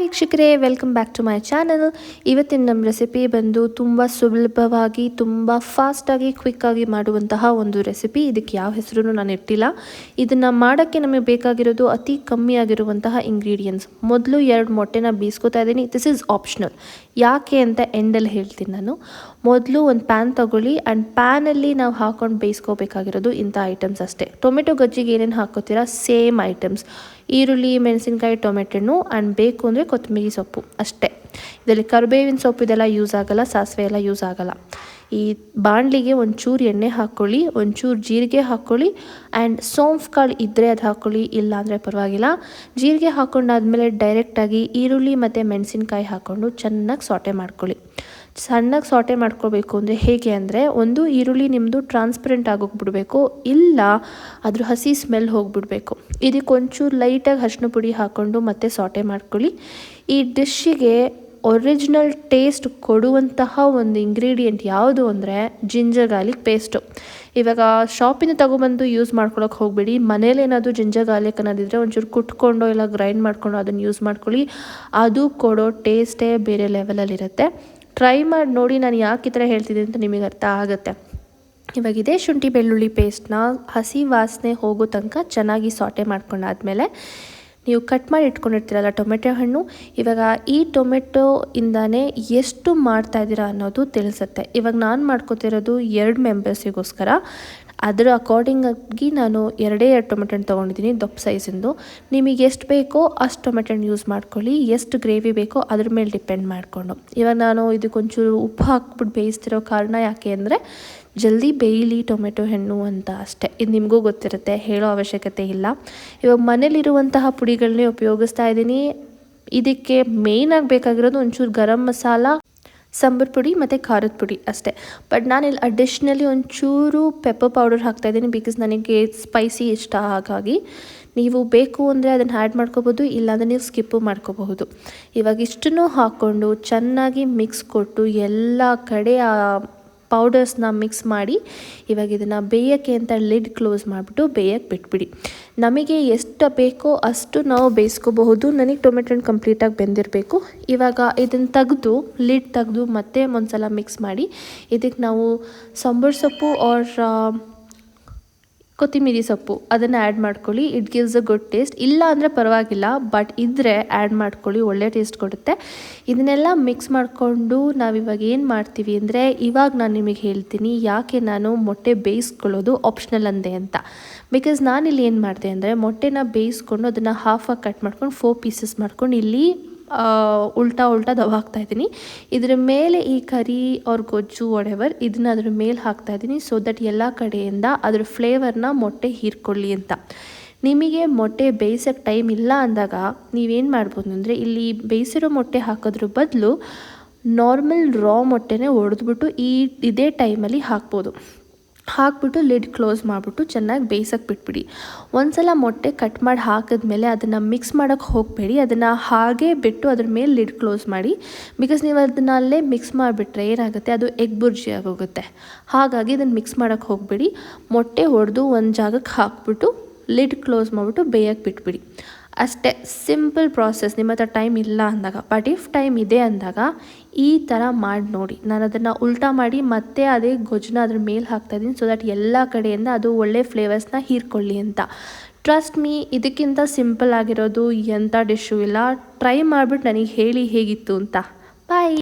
ವೀಕ್ಷಕರೇ, welcome back to my channel. ಇವತ್ತಿನ ನಮ್ಮ ರೆಸಿಪಿ ಬಂದು ತುಂಬ ಸುಲಭವಾಗಿ, ತುಂಬ ಫಾಸ್ಟಾಗಿ, ಕ್ವಿಕ್ಕಾಗಿ ಮಾಡುವಂತಹ ಒಂದು ರೆಸಿಪಿ. ಇದಕ್ಕೆ ಯಾವ ಹೆಸರು ನಾನು ಇಟ್ಟಿಲ್ಲ. ಇದನ್ನು ಮಾಡೋಕ್ಕೆ ನಮಗೆ ಬೇಕಾಗಿರೋದು ಅತಿ ಕಮ್ಮಿ ಆಗಿರುವಂತಹ ಇಂಗ್ರೀಡಿಯೆಂಟ್ಸ್. ಮೊದಲು 2 ಮೊಟ್ಟೆನ ಬೀಸ್ಕೊತಾ ಇದ್ದೀನಿ. This is optional. ಯಾಕೆ ಅಂತ ಎಂಡಲ್ಲಿ ಹೇಳ್ತೀನಿ ನಾನು. ಮೊದಲು ಒಂದು ಪ್ಯಾನ್ ತಗೊಳ್ಳಿ ಆ್ಯಂಡ್ ಪ್ಯಾನಲ್ಲಿ ನಾವು ಹಾಕೊಂಡು ಬೇಯಿಸ್ಕೋಬೇಕಾಗಿರೋದು ಇಂಥ ಐಟಮ್ಸ್ ಅಷ್ಟೇ. ಟೊಮೆಟೊ ಗೊಜ್ಜಿಗೆ ಏನೇನು ಹಾಕೋತೀರಾ ಸೇಮ್ ಐಟಮ್ಸ್. ಈರುಳ್ಳಿ, ಮೆಣಸಿನ್ಕಾಯಿ, ಟೊಮೆಟೊ ಆ್ಯಂಡ್ ಬೇಕು ಅಂದರೆ ಕೊತ್ತಂಬರಿ ಸೊಪ್ಪು ಅಷ್ಟೇ. ಇದರಲ್ಲಿ ಕರಿಬೇವಿನ ಸೊಪ್ಪು ಇದೆಲ್ಲ ಯೂಸ್ ಆಗೋಲ್ಲ, ಸಾಸಿವೆ ಎಲ್ಲ ಯೂಸ್ ಆಗೋಲ್ಲ. ಈ ಬಾಣಲಿಗೆ ಒಂಚೂರು ಎಣ್ಣೆ ಹಾಕ್ಕೊಳ್ಳಿ, ಒಂಚೂರು ಜೀರಿಗೆ ಹಾಕ್ಕೊಳ್ಳಿ ಆ್ಯಂಡ್ ಸೋಂಫ್ ಕಾಳು ಇದ್ದರೆ ಅದು ಹಾಕ್ಕೊಳ್ಳಿ, ಇಲ್ಲ ಅಂದರೆ ಪರವಾಗಿಲ್ಲ. ಜೀರಿಗೆ ಹಾಕ್ಕೊಂಡಾದ್ಮೇಲೆ ಡೈರೆಕ್ಟಾಗಿ ಈರುಳ್ಳಿ ಮತ್ತು ಮೆಣಸಿನ್ಕಾಯಿ ಹಾಕ್ಕೊಂಡು ಚೆನ್ನಾಗಿ ಸಾಟೆ ಮಾಡ್ಕೊಳ್ಳಿ. ಸಣ್ಣಗೆ ಸಾಟೆ ಮಾಡ್ಕೋಬೇಕು ಅಂದರೆ ಹೇಗೆ ಅಂದರೆ, ಒಂದು ಈರುಳ್ಳಿ ನಿಮ್ಮದು ಟ್ರಾನ್ಸ್ಪರೆಂಟ್ ಆಗೋಗ್ಬಿಡ್ಬೇಕು, ಇಲ್ಲ ಅದ್ರ ಹಸಿ ಸ್ಮೆಲ್ ಹೋಗಿಬಿಡ್ಬೇಕು. ಇದಕ್ಕೆ ಒಂಚೂರು ಲೈಟಾಗಿ ಅರಿಶಿನ ಪುಡಿ ಹಾಕ್ಕೊಂಡು ಮತ್ತೆ ಸಾಟೆ ಮಾಡ್ಕೊಳ್ಳಿ. ಈ ಡಿಶ್ಶಿಗೆ ಒರಿಜಿನಲ್ ಟೇಸ್ಟ್ ಕೊಡುವಂತಹ ಒಂದು ಇಂಗ್ರೀಡಿಯೆಂಟ್ ಯಾವುದು ಅಂದರೆ ಜಿಂಜರ್ ಗಾರ್ಲಿಕ್ ಪೇಸ್ಟು. ಇವಾಗ ಶಾಪಿಂದ ತಗೊಬಂದು ಯೂಸ್ ಮಾಡ್ಕೊಳಕ್ಕೆ ಹೋಗಬೇಡಿ. ಮನೇಲೇನಾದರೂ ಜಿಂಜರ್ ಗಾರ್ಲಿಕ್ ಅನ್ನೋದಿದ್ರೆ ಒಂಚೂರು ಕುಟ್ಕೊಂಡು ಇಲ್ಲ ಗ್ರೈಂಡ್ ಮಾಡ್ಕೊಂಡು ಅದನ್ನು ಯೂಸ್ ಮಾಡ್ಕೊಳ್ಳಿ. ಅದು ಕೊಡೋ ಟೇಸ್ಟೇ ಬೇರೆ ಲೆವೆಲಲ್ಲಿರುತ್ತೆ. ಟ್ರೈ ಮಾಡಿ ನೋಡಿ, ನಾನು ಯಾಕೆ ಈ ಥರ ಹೇಳ್ತಿದ್ದೀನಿ ಅಂತ ನಿಮಗೆ ಅರ್ಥ ಆಗುತ್ತೆ. ಇವಾಗ ಇದೇ ಶುಂಠಿ ಬೆಳ್ಳುಳ್ಳಿ ಪೇಸ್ಟ್ನ ಹಸಿ ವಾಸನೆ ಹೋಗೋ ತನಕ ಚೆನ್ನಾಗಿ ಸಾಟೆ ಮಾಡ್ಕೊಂಡಾದ್ಮೇಲೆ ನೀವು ಕಟ್ ಮಾಡಿ ಇಟ್ಕೊಂಡಿರ್ತೀರಲ್ಲ ಟೊಮೆಟೊ ಹಣ್ಣು, ಇವಾಗ ಈ ಟೊಮೆಟೊ ಇಂದಾನೆ ಎಷ್ಟು ಮಾಡ್ತಾಯಿದ್ದೀರಾ ಅನ್ನೋದು ತಿಳಿಸುತ್ತೆ. ಇವಾಗ ನಾನು ಮಾಡ್ಕೊತಿರೋದು 2 ಮೆಂಬರ್ಸಿಗೋಸ್ಕರ. ಅದರ ಅಕಾರ್ಡಿಂಗಾಗಿ ನಾನು 2 ಟೊಮೆಟೊ ಹಣ್ಣು ತೊಗೊಂಡಿದ್ದೀನಿ, ದೊಡ್ಡ ಸೈಜಿಂದು. ನಿಮಗೆ ಎಷ್ಟು ಬೇಕೋ ಅಷ್ಟು ಟೊಮೆಟೊ ಹಣ್ಣು ಯೂಸ್ ಮಾಡ್ಕೊಳ್ಳಿ. ಎಷ್ಟು ಗ್ರೇವಿ ಬೇಕೋ ಅದ್ರ ಮೇಲೆ ಡಿಪೆಂಡ್ ಮಾಡಿಕೊಂಡು. ಇವಾಗ ನಾನು ಇದಕ್ಕೊಂಚೂರು ಉಪ್ಪು ಹಾಕ್ಬಿಟ್ಟು ಬೇಯಿಸ್ತಿರೋ ಕಾರಣ ಯಾಕೆ ಅಂದರೆ ಜಲ್ದಿ ಬೇಯಲಿ ಟೊಮೆಟೊ ಹಣ್ಣು ಅಂತ ಅಷ್ಟೇ. ಇದು ನಿಮಗೂ ಗೊತ್ತಿರುತ್ತೆ, ಹೇಳೋ ಅವಶ್ಯಕತೆ ಇಲ್ಲ. ಇವಾಗ ಮನೇಲಿರುವಂತಹ ಪುಡಿಗಳನ್ನೇ ಉಪಯೋಗಿಸ್ತಾ ಇದ್ದೀನಿ. ಇದಕ್ಕೆ ಮೇಯ್ನಾಗಿ ಬೇಕಾಗಿರೋದು ಒಂಚೂರು ಗರಂ ಮಸಾಲ, ಸಾಂಬಾರು ಪುಡಿ ಮತ್ತು ಖಾರದ ಪುಡಿ ಅಷ್ಟೇ. ಬಟ್ ನಾನಿಲ್ಲಿ ಅಡಿಷ್ನಲಿ ಒಂಚೂರು ಪೆಪ್ಪರ್ ಪೌಡರ್ ಹಾಕ್ತಾಯಿದ್ದೀನಿ, ಬಿಕಾಸ್ ನನಗೆ ಸ್ಪೈಸಿ ಇಷ್ಟ. ಹಾಗಾಗಿ ನೀವು ಬೇಕು ಅಂದರೆ ಅದನ್ನು ಆ್ಯಡ್ ಮಾಡ್ಕೋಬೋದು, ಇಲ್ಲಾಂದರೆ ನೀವು ಸ್ಕಿಪ್ಪು ಮಾಡ್ಕೋಬಹುದು. ಇವಾಗ ಇಷ್ಟನ್ನು ಹಾಕ್ಕೊಂಡು ಚೆನ್ನಾಗಿ ಮಿಕ್ಸ್ ಕೊಟ್ಟು ಎಲ್ಲ ಕಡೆ ಆ ಪೌಡರ್ಸ್ನ ಮಿಕ್ಸ್ ಮಾಡಿ ಇವಾಗ ಇದನ್ನು ಬೇಯೋಕ್ಕೆ ಅಂತ ಲಿಡ್ ಕ್ಲೋಸ್ ಮಾಡಿಬಿಟ್ಟು ಬೇಯಕ್ಕೆ ಬಿಟ್ಬಿಡಿ. ನಮಗೆ ಎಷ್ಟು ಬೇಕೋ ಅಷ್ಟು ನಾವು ಬೇಯಿಸ್ಕೋಬಹುದು. ನನಗೆ ಟೊಮೆಟೊ ಹಣ್ಣು ಕಂಪ್ಲೀಟಾಗಿ ಬೆಂದಿರಬೇಕು. ಇವಾಗ ಇದನ್ನು ತೆಗೆದು ಲಿಡ್ ತೆಗೆದು ಮತ್ತೆ ಒಂದ್ಸಲ ಮಿಕ್ಸ್ ಮಾಡಿ ಇದಕ್ಕೆ ನಾವು ಸಾಂಬಾರು ಸೊಪ್ಪು ಆರ್ ಕೊತ್ತಂಬರಿ ಸೊಪ್ಪು ಅದನ್ನು ಆ್ಯಡ್ ಮಾಡ್ಕೊಳ್ಳಿ. It gives a good taste. ಇಲ್ಲ ಅಂದರೆ ಪರವಾಗಿಲ್ಲ, ಬಟ್ ಇದ್ದರೆ ಆ್ಯಡ್ ಮಾಡ್ಕೊಳ್ಳಿ, ಒಳ್ಳೆ ಟೇಸ್ಟ್ ಕೊಡುತ್ತೆ. ಇದನ್ನೆಲ್ಲ ಮಿಕ್ಸ್ ಮಾಡಿಕೊಂಡು ನಾವಿವಾಗ ಏನು ಮಾಡ್ತೀವಿ ಅಂದರೆ, ಇವಾಗ ನಾನು ನಿಮಗೆ ಹೇಳ್ತೀನಿ ಯಾಕೆ ನಾನು ಮೊಟ್ಟೆ ಬೇಯಿಸ್ಕೊಳ್ಳೋದು ಆಪ್ಷನಲ್ ಅಂದೆ ಅಂತ. ಬಿಕಾಸ್ ನಾನಿಲ್ಲಿ ಏನು ಮಾಡಿದೆ ಅಂದರೆ, ಮೊಟ್ಟೆನ ಬೇಯಿಸ್ಕೊಂಡು ಅದನ್ನು ಹಾಫಾಗಿ ಕಟ್ ಮಾಡ್ಕೊಂಡು 4 ಪೀಸಸ್ ಮಾಡ್ಕೊಂಡು ಇಲ್ಲಿ ಉಲ್ಟಾ ದಬಾಕ್ತಾಯಿದ್ದೀನಿ. ಇದ್ರ ಮೇಲೆ ಈ ಕರಿ ಅವ್ರ ಗೊಜ್ಜು ವಾಟೆವರ್ ಇದನ್ನ ಅದ್ರ ಮೇಲೆ ಹಾಕ್ತಾಯಿದ್ದೀನಿ, ಸೊ ದಟ್ ಎಲ್ಲ ಕಡೆಯಿಂದ ಅದ್ರ ಫ್ಲೇವರ್ನ ಮೊಟ್ಟೆ ಹೀರ್ಕೊಳ್ಳಿ ಅಂತ. ನಿಮಗೆ ಮೊಟ್ಟೆ ಬೇಯಿಸೋಕ್ಕೆ ಟೈಮ್ ಇಲ್ಲ ಅಂದಾಗ ನೀವೇನು ಮಾಡ್ಬೋದು ಅಂದರೆ, ಇಲ್ಲಿ ಬೇಯಿಸಿರೋ ಮೊಟ್ಟೆ ಹಾಕೋದ್ರ ಬದಲು ನಾರ್ಮಲ್ ರಾ ಮೊಟ್ಟೆನೇ ಒಡೆದ್ಬಿಟ್ಟು ಇದೇ ಟೈಮಲ್ಲಿ ಹಾಕ್ಬಿಟ್ಟು ಲಿಡ್ ಕ್ಲೋಸ್ ಮಾಡಿಬಿಟ್ಟು ಚೆನ್ನಾಗಿ ಬೇಯಿಸೋಕ್ಕೆ ಬಿಟ್ಬಿಡಿ. ಒಂದ್ಸಲ ಮೊಟ್ಟೆ ಕಟ್ ಮಾಡಿ ಹಾಕಿದ್ಮೇಲೆ ಅದನ್ನು ಮಿಕ್ಸ್ ಮಾಡೋಕ್ಕೆ ಹೋಗಬೇಡಿ. ಅದನ್ನು ಹಾಗೇ ಬಿಟ್ಟು ಅದ್ರ ಮೇಲೆ ಲಿಡ್ ಕ್ಲೋಸ್ ಮಾಡಿ. ಬಿಕಾಸ್ ನೀವು ಅದನ್ನು ಅಲ್ಲೇ ಮಿಕ್ಸ್ ಮಾಡಿಬಿಟ್ರೆ ಏನಾಗುತ್ತೆ, ಅದು ಎಗ್ ಬುರ್ಜಿ ಆಗೋಗುತ್ತೆ. ಹಾಗಾಗಿ ಅದನ್ನು ಮಿಕ್ಸ್ ಮಾಡೋಕ್ಕೆ ಹೋಗಬೇಡಿ. ಮೊಟ್ಟೆ ಒಡೆದು ಒಂದು ಜಾಗಕ್ಕೆ ಹಾಕ್ಬಿಟ್ಟು ಲಿಡ್ ಕ್ಲೋಸ್ ಮಾಡಿಬಿಟ್ಟು ಬೇಯಕ್ಕೆ ಬಿಟ್ಬಿಡಿ ಅಷ್ಟೇ. Simple process. ನಿಮ್ಮ ಹತ್ರ ಟೈಮ್ ಇಲ್ಲ ಅಂದಾಗ. ಬಟ್ ಇಫ್ ಟೈಮ್ ಇದೆ ಅಂದಾಗ ಈ ಥರ ಮಾಡಿ ನೋಡಿ. ನಾನು ಅದನ್ನು ಉಲ್ಟಾ ಮಾಡಿ ಮತ್ತೆ ಅದೇ ಗೊಜ್ಜನ್ನ ಅದ್ರ ಮೇಲೆ ಹಾಕ್ತಾಯಿದ್ದೀನಿ, ಸೊ ದಟ್ ಎಲ್ಲ ಕಡೆಯಿಂದ ಅದು ಒಳ್ಳೆ ಫ್ಲೇವರ್ಸ್ನ ಹೀರ್ಕೊಳ್ಳಿ ಅಂತ. ಟ್ರಸ್ಟ್ ಮೀ, ಇದಕ್ಕಿಂತ ಸಿಂಪಲ್ ಆಗಿರೋದು ಎಂಥ ಡಿಶ್ಶು ಇಲ್ಲ. ಟ್ರೈ ಮಾಡಿಬಿಟ್ಟು ನನಗೆ ಹೇಳಿ ಹೇಗಿತ್ತು ಅಂತ. ಬಾಯ್.